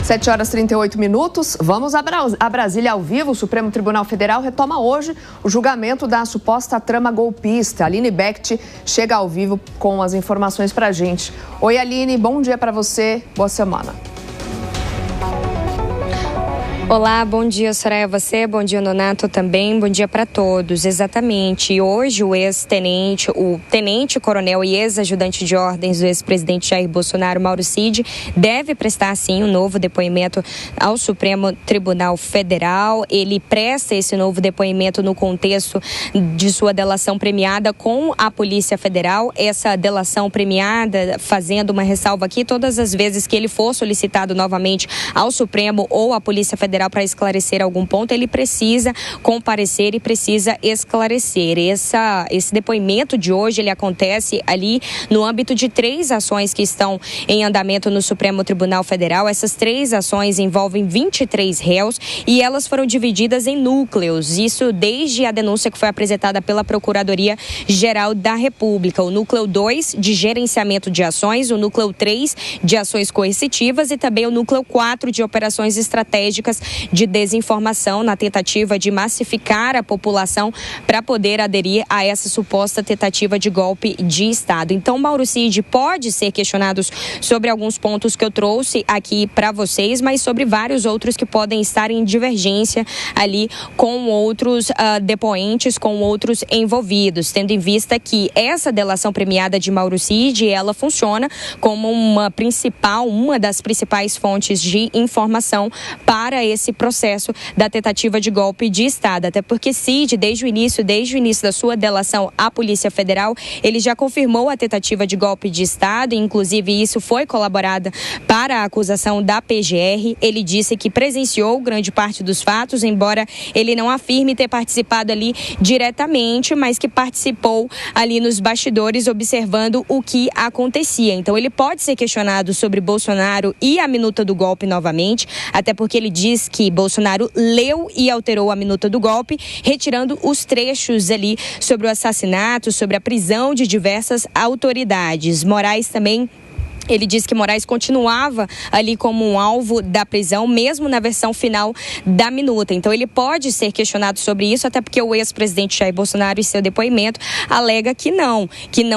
7h38. Vamos a Brasília ao vivo. O Supremo Tribunal Federal retoma hoje o julgamento da suposta trama golpista. Aline Becht chega ao vivo com as informações pra gente. Oi, Aline, bom dia para você, boa semana. Olá, bom dia, Soraya, você, bom dia, Nonato, também, bom dia para todos. Exatamente, e hoje o tenente-coronel e ex-ajudante de ordens do ex-presidente Jair Bolsonaro, Mauro Cid, deve prestar, sim, um novo depoimento ao Supremo Tribunal Federal. Ele presta esse novo depoimento no contexto de sua delação premiada com a Polícia Federal. Essa delação premiada, fazendo uma ressalva aqui, todas as vezes que ele for solicitado novamente ao Supremo ou à Polícia Federal para esclarecer algum ponto, ele precisa comparecer e precisa esclarecer. Esse depoimento de hoje, ele acontece ali no âmbito de 3 ações que estão em andamento no Supremo Tribunal Federal. Essas 3 ações envolvem 23 réus e elas foram divididas em núcleos. Isso desde a denúncia que foi apresentada pela Procuradoria-Geral da República. O núcleo 2 de gerenciamento de ações, o núcleo 3 de ações coercitivas e também o núcleo 4 de operações estratégicas de desinformação, na tentativa de massificar a população para poder aderir a essa suposta tentativa de golpe de Estado. Então, Mauro Cid pode ser questionado sobre alguns pontos que eu trouxe aqui para vocês, mas sobre vários outros que podem estar em divergência ali com outros depoentes, com outros envolvidos, tendo em vista que essa delação premiada de Mauro Cid, ela funciona como uma das principais fontes de informação para esse processo da tentativa de golpe de Estado, até porque Cid, desde o início da sua delação à Polícia Federal, ele já confirmou a tentativa de golpe de Estado, e inclusive isso foi colaborado para a acusação da PGR. Ele disse que presenciou grande parte dos fatos, embora ele não afirme ter participado ali diretamente, mas que participou ali nos bastidores observando o que acontecia. Então ele pode ser questionado sobre Bolsonaro e a minuta do golpe novamente, até porque ele diz que Bolsonaro leu e alterou a minuta do golpe, retirando os trechos ali sobre o assassinato, sobre a prisão de diversas autoridades. Moraes também. Ele disse que Moraes continuava ali como um alvo da prisão, mesmo na versão final da minuta. Então, ele pode ser questionado sobre isso, até porque o ex-presidente Jair Bolsonaro, em seu depoimento, alega que não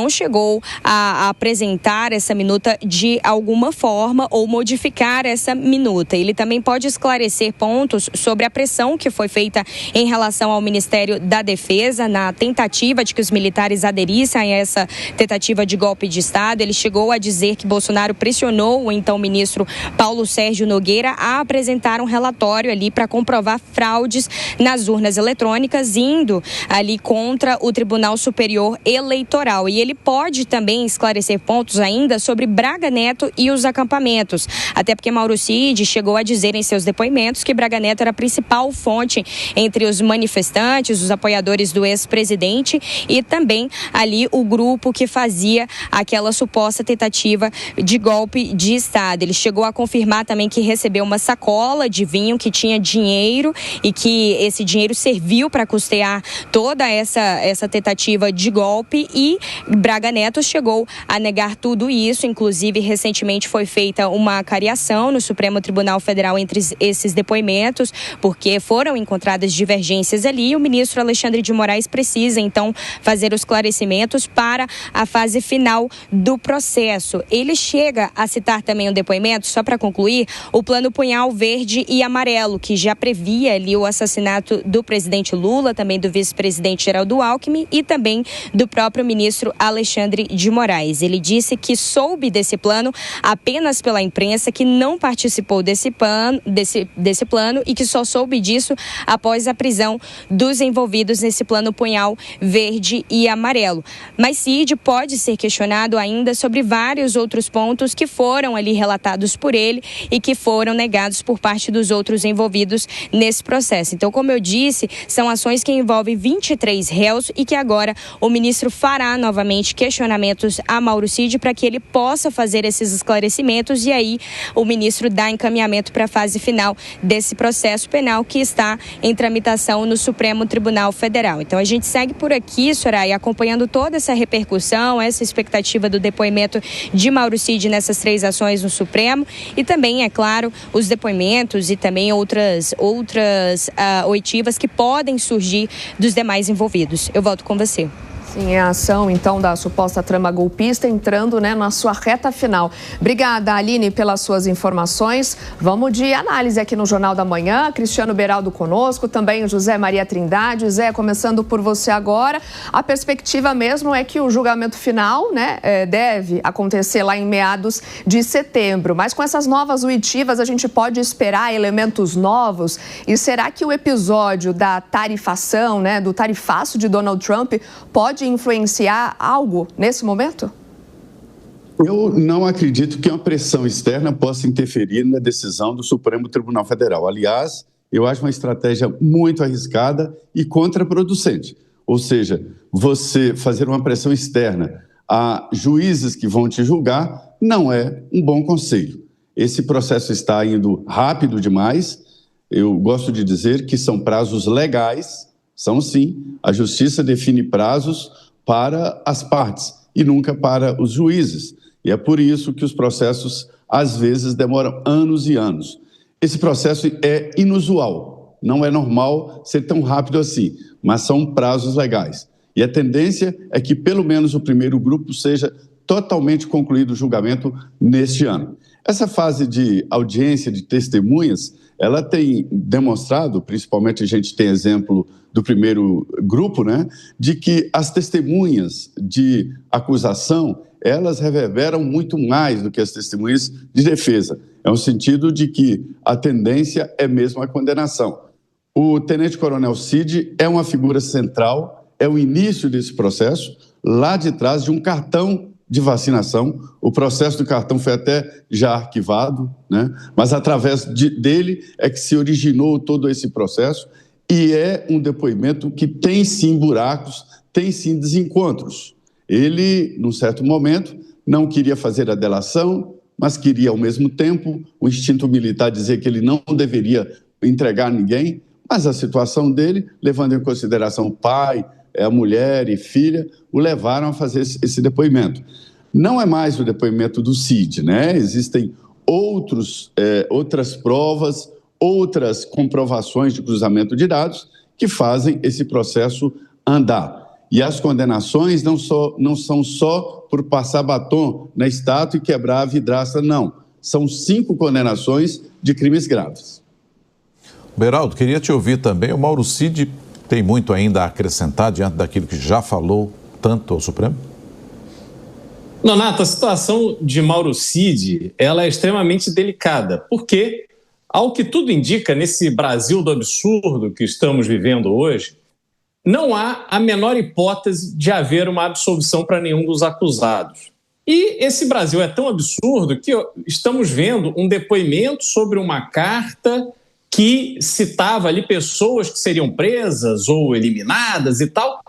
chegou a apresentar essa minuta de alguma forma ou modificar essa minuta. Ele também pode esclarecer pontos sobre a pressão que foi feita em relação ao Ministério da Defesa na tentativa de que os militares aderissem a essa tentativa de golpe de Estado. Ele chegou a dizer que Bolsonaro pressionou o então ministro Paulo Sérgio Nogueira a apresentar um relatório ali para comprovar fraudes nas urnas eletrônicas, indo ali contra o Tribunal Superior Eleitoral. E ele pode também esclarecer pontos ainda sobre Braga Neto e os acampamentos, até porque Mauro Cid chegou a dizer em seus depoimentos que Braga Neto era a principal fonte entre os manifestantes, os apoiadores do ex-presidente e também ali o grupo que fazia aquela suposta tentativa de golpe de Estado. Ele chegou a confirmar também que recebeu uma sacola de vinho que tinha dinheiro e que esse dinheiro serviu para custear toda essa tentativa de golpe, e Braga Neto chegou a negar tudo isso. Inclusive, recentemente foi feita uma cariação no Supremo Tribunal Federal entre esses depoimentos, porque foram encontradas divergências ali, e o ministro Alexandre de Moraes precisa, então, fazer os esclarecimentos para a fase final do processo. Ele chega a citar também um depoimento, só para concluir, o plano Punhal Verde e Amarelo, que já previa ali o assassinato do presidente Lula, também do vice-presidente Geraldo Alckmin e também do próprio ministro Alexandre de Moraes. Ele disse que soube desse plano apenas pela imprensa, que não participou desse plano e que só soube disso após a prisão dos envolvidos nesse plano Punhal Verde e Amarelo. Mas Cid pode ser questionado ainda sobre vários outros pontos que foram ali relatados por ele e que foram negados por parte dos outros envolvidos nesse processo. Então, como eu disse, são ações que envolvem 23 réus e que agora o ministro fará novamente questionamentos a Mauro Cid para que ele possa fazer esses esclarecimentos, e aí o ministro dá encaminhamento para a fase final desse processo penal que está em tramitação no Supremo Tribunal Federal. Então, a gente segue por aqui, Soraya, acompanhando toda essa repercussão, essa expectativa do depoimento de Mauro Mauro Cid nessas 3 ações no Supremo e também, é claro, os depoimentos e também outras oitivas que podem surgir dos demais envolvidos. Eu volto com você. Sim, a ação, então, da suposta trama golpista entrando, na sua reta final. Obrigada, Aline, pelas suas informações. Vamos de análise aqui no Jornal da Manhã. Cristiano Beraldo conosco, também o José Maria Trindade. Zé, começando por você agora. A perspectiva mesmo é que o julgamento final, deve acontecer lá em meados de setembro. Mas com essas novas oitivas, a gente pode esperar elementos novos? E será que o episódio da tarifação, do tarifaço de Donald Trump, pode influenciar algo nesse momento? Eu não acredito que uma pressão externa possa interferir na decisão do Supremo Tribunal Federal. Aliás, eu acho uma estratégia muito arriscada e contraproducente. Ou seja, você fazer uma pressão externa a juízes que vão te julgar não é um bom conselho. Esse processo está indo rápido demais. Eu gosto de dizer que são prazos legais. São sim, a justiça define prazos para as partes e nunca para os juízes. E é por isso que os processos, às vezes, demoram anos e anos. Esse processo é inusual, não é normal ser tão rápido assim, mas são prazos legais. E a tendência é que, pelo menos, o primeiro grupo seja totalmente concluído o julgamento neste ano. Essa fase de audiência de testemunhas, ela tem demonstrado, principalmente a gente tem exemplo do primeiro grupo, de que as testemunhas de acusação, elas reverberam muito mais do que as testemunhas de defesa. É no sentido de que a tendência é mesmo a condenação. O tenente-coronel Cid é uma figura central, é o início desse processo, lá de trás de um cartão de vacinação. O processo do cartão foi até já arquivado, mas através dele é que se originou todo esse processo. E é um depoimento que tem sim buracos, tem sim desencontros. Ele, num certo momento, não queria fazer a delação, mas queria, ao mesmo tempo, o instinto militar dizer que ele não deveria entregar ninguém, mas a situação dele, levando em consideração o pai, a mulher e filha, o levaram a fazer esse depoimento. Não é mais o depoimento do Cid, Existem outras provas, outras comprovações de cruzamento de dados que fazem esse processo andar. E as condenações não são só por passar batom na estátua e quebrar a vidraça, não. São 5 condenações de crimes graves. Beraldo, queria te ouvir também. O Mauro Cid tem muito ainda a acrescentar diante daquilo que já falou tanto ao Supremo? Nonato, a situação de Mauro Cid, ela é extremamente delicada, porque, ao que tudo indica, nesse Brasil do absurdo que estamos vivendo hoje, não há a menor hipótese de haver uma absolvição para nenhum dos acusados. E esse Brasil é tão absurdo que estamos vendo um depoimento sobre uma carta que citava ali pessoas que seriam presas ou eliminadas e tal,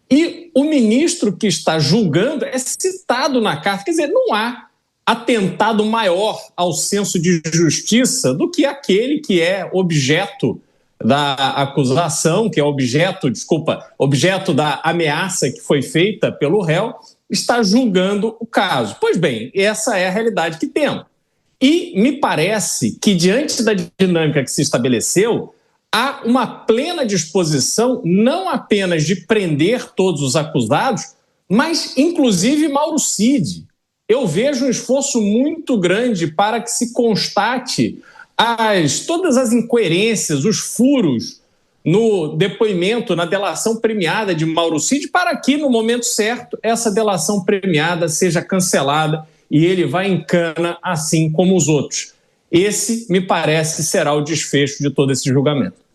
e o ministro que está julgando é citado na carta. Quer dizer, não há atentado maior ao senso de justiça do que aquele que é objeto da acusação, que é objeto da ameaça que foi feita pelo réu, está julgando o caso. Pois bem, essa é a realidade que temos. E me parece que, diante da dinâmica que se estabeleceu, há uma plena disposição não apenas de prender todos os acusados, mas inclusive Mauro Cid. Eu vejo um esforço muito grande para que se constate todas as incoerências, os furos no depoimento, na delação premiada de Mauro Cid, para que, no momento certo, essa delação premiada seja cancelada e ele vá em cana, assim como os outros. Esse, me parece, será o desfecho de todo esse julgamento.